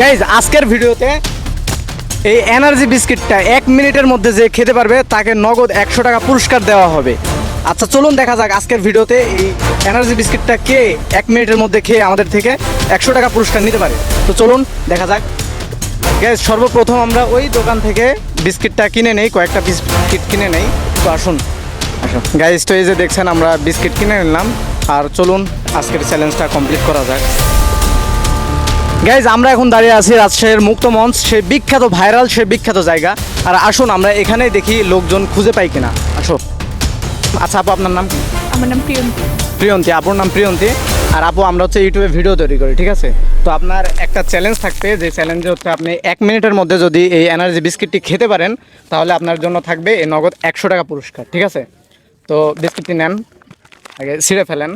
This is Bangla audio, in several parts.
গাইজ আজকের ভিডিওতে এই এনার্জি বিস্কিটটা 1 মিনিটের মধ্যে যে খেতে পারবে তাকে নগদ 100 টাকা পুরস্কার দেওয়া হবে। আচ্ছা চলুন দেখা যাক আজকের ভিডিওতে এই এনার্জি বিস্কিটটা কে 1 মিনিটের মধ্যে খেয়ে আমাদের থেকে 100 টাকা পুরস্কার নিতে পারে। তো চলুন দেখা যাক। গাইজ সর্বপ্রথম আমরা ওই দোকান থেকে বিস্কিটটা কিনে নেই, কয়েকটা বিস্কিট কিনে নেই। তো আসুন আসুন গাইজ, তো এই যে দেখছেন আমরা বিস্কিট কিনে নিলাম। আর চলুন আজকের চ্যালেঞ্জটা কমপ্লিট করা যাক। গাইজ আমরা এখন দাঁড়িয়ে আছি রাজশাহীর মুক্ত মঞ্চ, সেই বিখ্যাত ভাইরাল সেই বিখ্যাত জায়গা। আর আসুন আমরা এখানেই দেখি লোকজন খুঁজে পাই কিনা। আসো। আচ্ছা আপু, আপনার নাম? আমার নাম প্রিয়ন্তী। প্রিয়ন্তী, আপুর নাম প্রিয়ন্তী। আর আপু আমরা হচ্ছে ইউটিউবে ভিডিও তৈরি করি, ঠিক আছে? তো আপনার একটা চ্যালেঞ্জ থাকবে, যে চ্যালেঞ্জে হচ্ছে আপনি 1 মিনিটের মধ্যে যদি এই এনার্জি বিস্কিটটি খেতে পারেন তাহলে আপনার জন্য থাকবে এই নগদ 100 টাকা পুরস্কার, ঠিক আছে? তো বিস্কিটটি নেন, আগে ছিঁড়ে ফেলেন।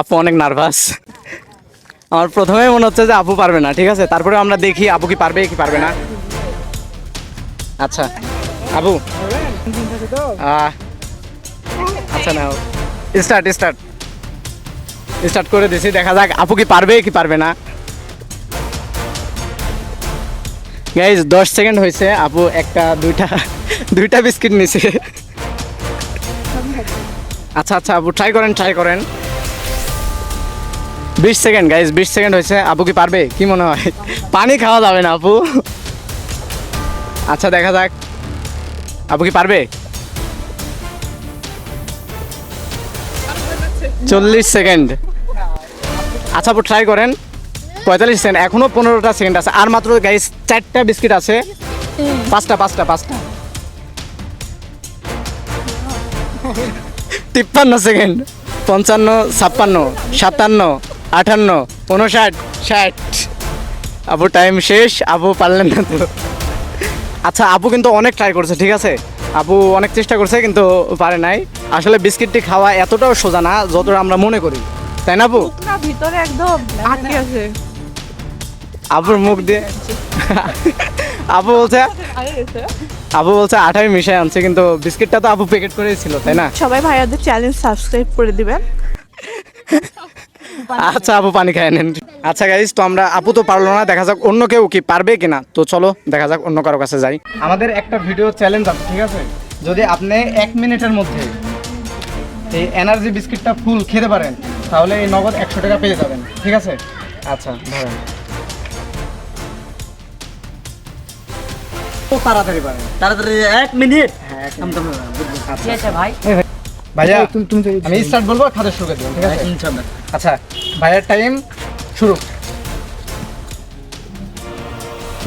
আপু অনেক নার্ভাস। আমার প্রথমেই মনে হচ্ছে যে আপু পারবে না, ঠিক আছে? তারপরে আমরা দেখি আপু কি পারবে কি পারবে না। আচ্ছা আপু, আচ্ছা না, স্টার্ট করে দিছি। দেখা যাক আপু কি পারবে কি পারবে না। গাইজ 10 সেকেন্ড হয়েছে, আপু দুইটা বিস্কিট নিছে। আচ্ছা আচ্ছা আপু ট্রাই করেন। 20 সেকেন্ড গাইজ, 20 সেকেন্ড হয়েছে। আপু কি পারবে কি মনে হয়? পানি খাওয়া যাবে না আপু। আচ্ছা দেখা যাক আপু কি পারবে। 40 সেকেন্ড। আচ্ছা আপু ট্রাই করেন। 45 সেকেন্ড, এখনো 15টা সেকেন্ড আছে। আর মাত্র গাইজ 4টা বিস্কিট আছে। পাঁচটা 53 সেকেন্ড। 55, 56, 57, 58, 59, 60। আপু টাইম শেষ, আপু পারলেন না তো। আচ্ছা আপু কিন্তু অনেক ট্রাই করছে, ঠিক আছে? আপু অনেক চেষ্টা করছে কিন্তু পারে নাই। আসলে বিস্কিটটি খাওয়া এতটাও সোজা না যতটা আমরা মনে করি, তাই না আপু? না, ভিতরে একদম আটকে আছে। আপুর মুখ দিয়ে আপু বলছে আঠাই মিশাই আনছে, কিন্তু বিস্কিটটা তো আপু প্যাকেট করেই ছিল, তাই না? সবাই ভাইয়াদের চ্যানেল সাবস্ক্রাইব করে দিবেন। আচ্ছা আপু পানি খায় নেন। আচ্ছা গাইজ, তো আমরা আপু তো পারলো না, দেখা যাক অন্য কেউ কি পারবে কিনা। তো চলো দেখা যাক অন্য কারো কাছে যাই। আমাদের একটা ভিডিও চ্যালেঞ্জ আছে, ঠিক আছে? যদি আপনি 1 মিনিটের মধ্যে এই এনার্জি বিস্কিটটা ফুল খেতে পারেন তাহলে এই নগদ 100 টাকা পেয়ে যাবেন, ঠিক আছে? আচ্ছা ধরেন, তাড়াতাড়ি পারেন, তাড়াতাড়ি 1 মিনিট। হ্যাঁ আচ্ছা ভাই, ভাইয়া আমি স্টার্ট বলবো, খাদের শুরু করে দেবেন, ঠিক আছে? ইনশাআল্লাহ। আচ্ছা ভাইয়ার টাইম শুরু।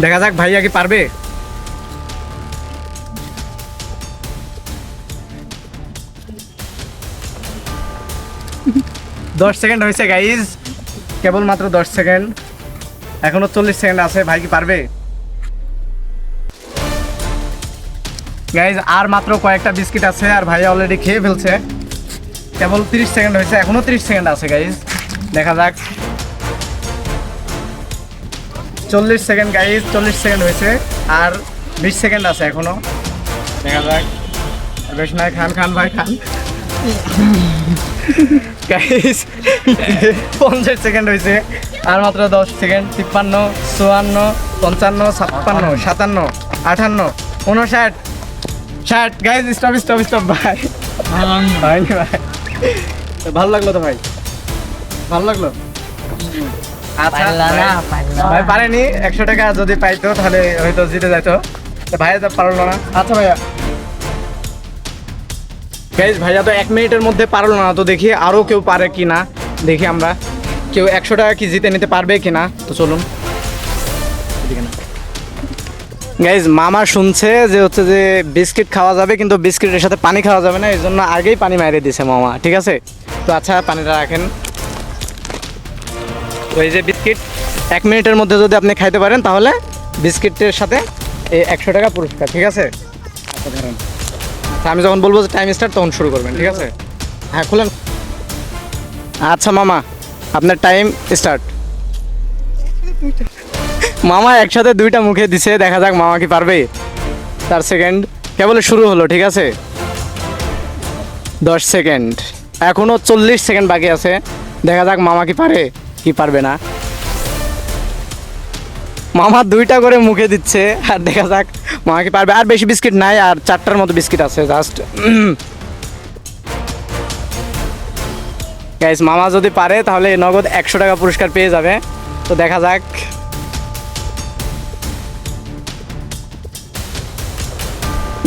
দেখা যাক ভাইয়া কি পারবে। দশ সেকেন্ড হয়েছে গাইজ, কেবলমাত্র 10 সেকেন্ড, এখনো 40 সেকেন্ড আছে। ভাই কি পারবে? গাইজ আর মাত্র কয়েকটা বিস্কিট আছে, আর ভাইয়া অলরেডি খেয়ে ফেলছে। কেবল 30 সেকেন্ড হয়েছে, এখনো 30 সেকেন্ড আছে গাইজ। দেখা যাক। 40 সেকেন্ড গাইজ, 40 সেকেন্ড হয়েছে, আর 20 সেকেন্ড আছে এখনো। দেখা যাক। বেশ নয়, খান ভাই খান। গাইজ 50 সেকেন্ড হয়েছে, আর মাত্র 10 সেকেন্ড। 53, 54, 55, 56, 57, 58, 59, 60। গাইজ স্টপ ভাই। হয়নি ভাই। ভালো লাগলো তো ভাই, ভালো লাগলো। আচ্ছা ভাই পারেনি, 100 টাকা যদি পাইতো তাহলে হয়তো জিতে যাইতো। ভাইয়া তো পারলো না। আচ্ছা ভাইয়া, গাইজ ভাইয়া তো 1 মিনিটের মধ্যে পারলো না। তো দেখি আরও কেউ পারে কি না, দেখি আমরা কেউ 100 টাকা কি জিতে নিতে পারবে কি না। তো চলুন। গাইজ মামা শুনছে যে হচ্ছে যে বিস্কিট খাওয়া যাবে, কিন্তু বিস্কিটের সাথে পানি খাওয়া যাবে না, এই জন্য আগেই পানি মারিয়ে দিয়েছে মামা, ঠিক আছে? তো আচ্ছা পানিটা রাখেন। তো এই যে বিস্কিট 1 মিনিটের মধ্যে যদি আপনি খাইতে পারেন তাহলে বিস্কিটের সাথে এই 100 টাকা পুরস্কার, ঠিক আছে? আচ্ছা ধরেন। আচ্ছা আমি যখন বলবো যে টাইম স্টার্ট তখন শুরু করবেন, ঠিক আছে? হ্যাঁ খুলেন। আচ্ছা মামা আপনার টাইম স্টার্ট। মামা একসাথে 2টা মুখে দিছে, দেখা যাক মামা কি পারবে। 4 সেকেন্ড কেবল শুরু হলো, ঠিক আছে? 10 সেকেন্ড, এখনো 40 সেকেন্ড বাকি আছে। দেখা যাক মামা কি পারে কি পারবে না। মামা 2টা করে মুখে দিচ্ছে, আর দেখা যাক মামা কি পারবে। আর বেশি বিস্কিট নাই, আর 4টার মতো বিস্কিট আছে জাস্ট। গাইস মামা যদি পারে তাহলে নগদ 100 টাকা পুরস্কার পেয়ে যাবে। তো দেখা যাক।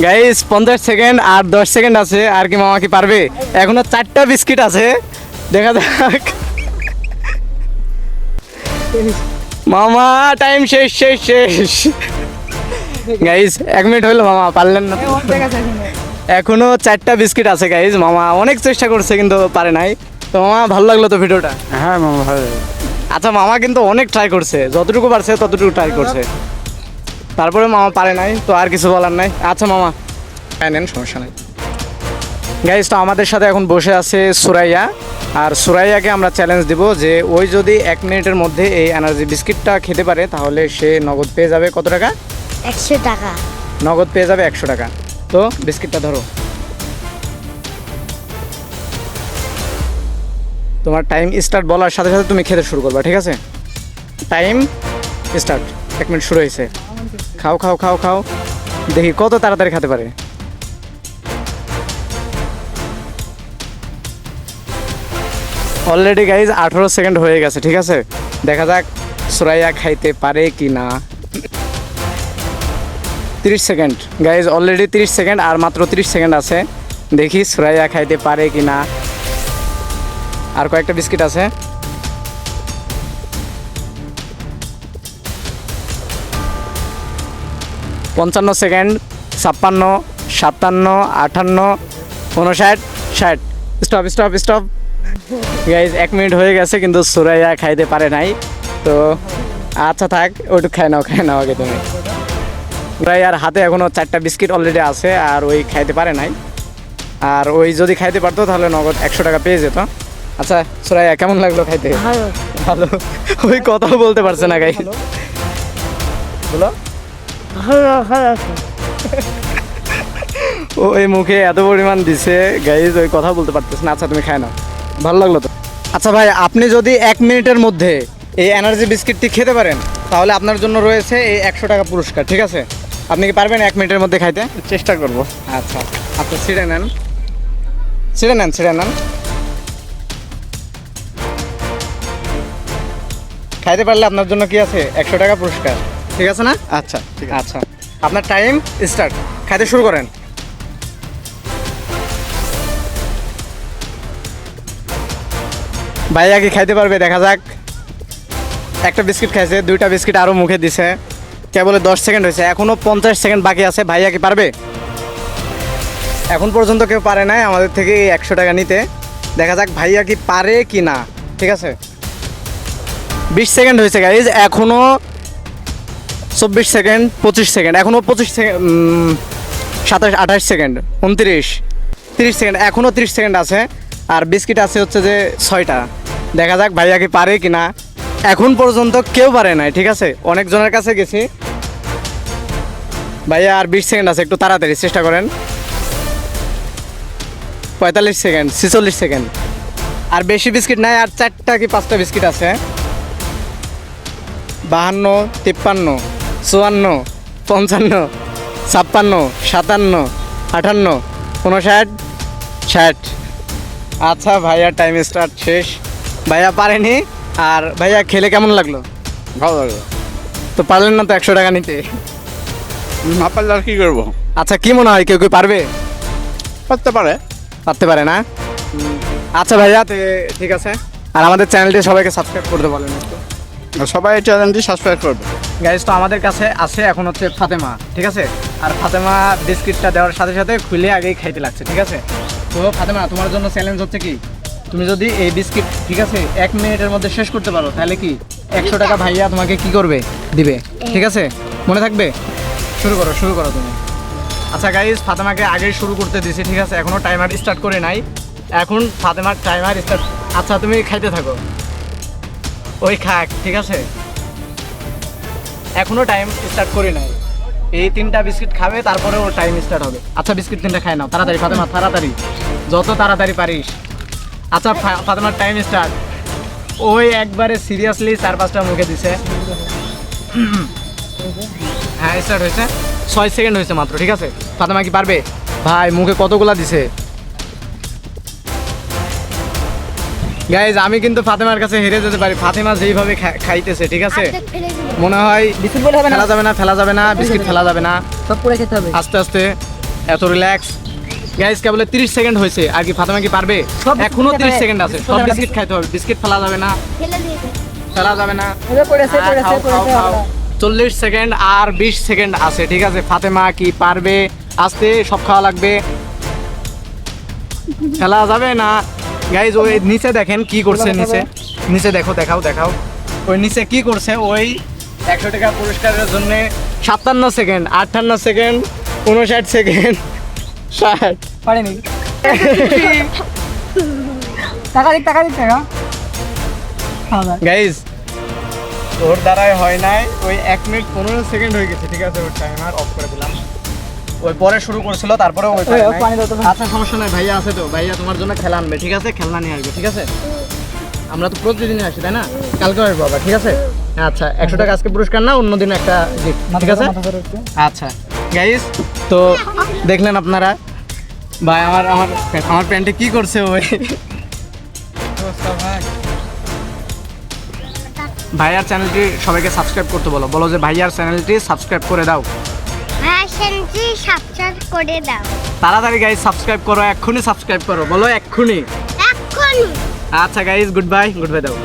গাইস 50 সেকেন্ড আর 10 সেকেন্ড আছে। আর কি মামা কি পারবে? এখনো 4টা বিস্কিট আছে, দেখা যাক। মামা টাইম শেষ শেষ শেষ। গাইস 1 মিনিট হলো, মামা পারলেন না। এখনো 4টা বিস্কিট আছে গাইস। মামা অনেক চেষ্টা করছে কিন্তু পারে নাই। তো মামা ভালো লাগলো তো ভিডিওটা? হ্যাঁ মামা ভালো। আচ্ছা মামা কিন্তু অনেক ট্রাই করছে, যতটুকু পারছে ততটুকু ট্রাই করছে, তারপরে মামা পারে নাই, তো আর কিছু বলার নাই। আচ্ছা মামা খাই নেন, সমস্যা নাই। গাইস তো আমাদের সাথে এখন বসে আছে সুরাইয়া, আর সুরাইয়াকে আমরা চ্যালেঞ্জ দিব যে ওই যদি 1 মিনিটের মধ্যে এই এনার্জি বিস্কিটটা খেতে পারে তাহলে সে নগদ পেয়ে যাবে কত টাকা? 100 টাকা। নগদ পেয়ে যাবে 100 টাকা। তো বিস্কিটটা ধরো। তোমার টাইম স্টার্ট বলার সাথে সাথে তুমি খেতে শুরু করবা, ঠিক আছে? Time start. 1 মিনিট শুরু হয়েছে। খাও খাও খাও খাও, দেখি কত তাড়াতাড়ি খেতে পারে। অলরেডি গাইজ 18 সেকেন্ড হয়ে গেছে, ঠিক আছে? দেখা যাক সুরাইয়া খাইতে পারে কি না। 30 সেকেন্ড গাইজ, অলরেডি 30 সেকেন্ড, আর মাত্র 30 সেকেন্ড আছে। দেখি সুরাইয়া খাইতে পারে কি না। আর কয়েকটা বিস্কিট আছে। পঞ্চান্ন second, 56, 57, 58, 59, 60। Stop stop stop. Guys 1 minute হয়ে গেছে কিন্তু সুরাইয়া খাইতে পারে নাই। তো আচ্ছা থাক, ওইটুক খাই নাও আগে তুমি। সুরাইয়ার হাতে এখনও 4টা বিস্কিট অলরেডি আছে, আর ওই খাইতে পারে নাই। আর ওই যদি খাইতে পারতো তাহলে নগদ 100 টাকা পেয়ে যেত। আচ্ছা সুরাইয়া কেমন লাগলো খাইতে? ভালো। ভালো। ওই কথাও বলতে পারছে না গাইজ। বলো। ভালো ভালো। ও এই মুখে এত পরিমাণ দিছে গাইজ, ওই কথা বলতে পারতেছে না। আচ্ছা তুমি খাই নাও, ভালো লাগলো তো। আচ্ছা ভাই, আপনি যদি 1 মিনিটের মধ্যে এই এনার্জি বিস্কিটটি খেতে পারেন তাহলে আপনার জন্য রয়েছে এই 100 টাকা পুরস্কার, ঠিক আছে? আপনি কি পারবেন 1 মিনিটের মধ্যে খাইতে? চেষ্টা করবো। আচ্ছা আপনি ছিঁড়ে নেন, ছিঁড়ে নেন, ছিঁড়ে নেন। খাইতে পারলে আপনার জন্য কি আছে? 100 টাকা পুরস্কার, ঠিক আছে না? আচ্ছা ঠিক আছে। আচ্ছা আপনার টাইম স্টার্ট, খাইতে শুরু করেন। ভাইয়া কি খাইতে পারবে? দেখা যাক। একটা বিস্কিট খাইছে, 2টা বিস্কিট আরও মুখে দিছে। কেবল 10 সেকেন্ড হয়েছে, এখনও 50 সেকেন্ড বাকি আছে। ভাইয়া কি পারবে? এখন পর্যন্ত কেউ পারে নাই আমাদের থেকে এই 100 টাকা নিতে। দেখা যাক ভাইয়া কি পারে কি না, ঠিক আছে? 20 সেকেন্ড হয়েছে গাইজ, এখনও 24 সেকেন্ড, 25 সেকেন্ড, এখনও 25 সেকেন্ড, 27, 28 সেকেন্ড, 29, 30 সেকেন্ড, এখনও 30 সেকেন্ড আছে। আর বিস্কিট আছে হচ্ছে যে 6টা। দেখা যাক ভাইয়া কি পারে কি না। এখন পর্যন্ত কেউ পারে নাই, ঠিক আছে? অনেকজনের কাছে গেছি। ভাইয়া আর 20 সেকেন্ড আছে, একটু তাড়াতাড়ি চেষ্টা করেন। 45 সেকেন্ড, 46 সেকেন্ড, আর বেশি বিস্কিট নাই, আর 4টা কি 5টা বিস্কিট আছে। 52, 53, 54, 55, 56, 57, 58, 59, 60। আচ্ছা ভাইয়া টাইম স্টার্ট শেষ। ভাইয়া পারেনি। আর ভাইয়া খেলে কেমন লাগলো? ভালো লাগলো। তো পারলেন না তো 100 টাকা নিতে। না পারলে আর কি করবো? আচ্ছা কি মনে হয়, কেউ কেউ পারবে? পারতে পারে। পারতে পারে না? আচ্ছা ভাইয়া ঠিক আছে। আর আমাদের চ্যানেলটি সবাইকে সাবস্ক্রাইব করতে বলেন একটু। সবাই চ্যানেলটি সাবস্ক্রাইব করবে। গাইজ তো আমাদের কাছে আছে এখন হচ্ছে ফাতেমা, ঠিক আছে? আর ফাতেমা বিস্কিটটা দেওয়ার সাথে সাথে খুলে আগেই খাইতে লাগছে, ঠিক আছে? তো ফাতেমা তোমার জন্য চ্যালেঞ্জ হচ্ছে কি, তুমি যদি এই বিস্কিট, ঠিক আছে, 1 মিনিটের মধ্যে শেষ করতে পারো তাহলে কি 100 টাকা ভাইয়া তোমাকে কি করবে? দিবে, ঠিক আছে? মনে থাকবে? শুরু করো তুমি। আচ্ছা গাইজ ফাতেমাকে আগেই শুরু করতে দিছি, ঠিক আছে? এখনও টাইমার স্টার্ট করে নাই। এখন ফাতেমার টাইমার স্টার্ট। আচ্ছা তুমি খাইতে থাকো, ওই খাক, ঠিক আছে? এখনো টাইম স্টার্ট করি নাই। এই 3টা বিস্কিট খাবে, তারপরে ওর টাইম স্টার্ট হবে। আচ্ছা বিস্কিট 3টা খাই নাও, তাড়াতাড়ি ফাতেমা, তাড়াতাড়ি, যত তাড়াতাড়ি পারিস। আচ্ছা ফাতেমার টাইম স্টার্ট। ওই একবারে সিরিয়াসলি 4-5টা মুখে দিছে। হ্যাঁ স্টার্ট হয়েছে 6 সেকেন্ড হয়েছে মাত্র, ঠিক আছে। ফাতেমা কি পারবে? ভাই মুখে কতগুলা দিছে। গাইজ আমি কিন্তু ফাতেমার কাছে হেরে যেতে পারি, ফাতেমা যেইভাবে খাইতেছে, ঠিক আছে। মনে হয় বিস্কুট বলে হবে না, ফেলা যাবে না বিস্কিট ফেলা যাবে না, সব পুরো খেতে হবে। আস্তে আস্তে এত রিল্যাক্স। গাইজ কেবল 30 সেকেন্ড হয়েছে, আর কি ফাতেমা কি পারবে? সব এখনো বিস্কুট 30 খাবে। সেকেন্ড আছে, সব বিস্কিট খাইতে হবে, বিস্কিট ফেলা যাবে না, ফেলা যাবে না। এবার পড়েছে খাও, খাও, খাও। 40 সেকেন্ড আর 20 সেকেন্ড আছে, ঠিক আছে। ফাতেমা কি পারবে? আস্তে সব খাওয়া লাগবে, ফেলা যাবে না। গাইজ ওই নিচে দেখেন কি করছে, নিচে দেখো, দেখাও ওই নিচে কি করছে। ওই 100 টাকা পুরস্কারের জন্য 57 সেকেন্ড, 58 সেকেন্ড, 59 সেকেন্ড, 60। পারেনি। টাকা দিক টাকা। খাওয়া দাওয়া। গাইজ ওর দ্বারাই হয় নাই, ওই 1 মিনিট 15 সেকেন্ড হয়ে গেছে, ঠিক আছে। ওর টাইমার অফ করে দিলাম। ওই পরে শুরু করছিল, তারপরে ওই পারে নাই। পানি দাও তো। আচ্ছা সমস্যা নাই, ভাইয়া আছে তো, ভাইয়া তোমার জন্য খেলা আনবে, ঠিক আছে। খেলনা নিয়ে আসবে, ঠিক আছে। আমরা তো প্রতিদিনই আসি, তাই না? কালকে আসবো আবার, ঠিক আছে। আচ্ছা 100 টাকা আজকে পুরস্কার না, অন্যদিন একটা gift, ঠিক আছে। আচ্ছা গাইস, তো দেখলেন আপনারা, ভাই আমার প্যান্টে কি করছে ওই। ভাইয়ার চ্যানেলটি সবাইকে সাবস্ক্রাইব করতে বলো যে ভাইয়ার চ্যানেলটি সাবস্ক্রাইব করে দাও। ভাষণটি সাবস্ক্রাইব করে দাও। তাড়াতাড়ি গাইস সাবস্ক্রাইব করো, এক্ষুনি সাবস্ক্রাইব করো, বলো এক্ষুনি। এখন আচ্ছা গাইস, গুড বাই দাও।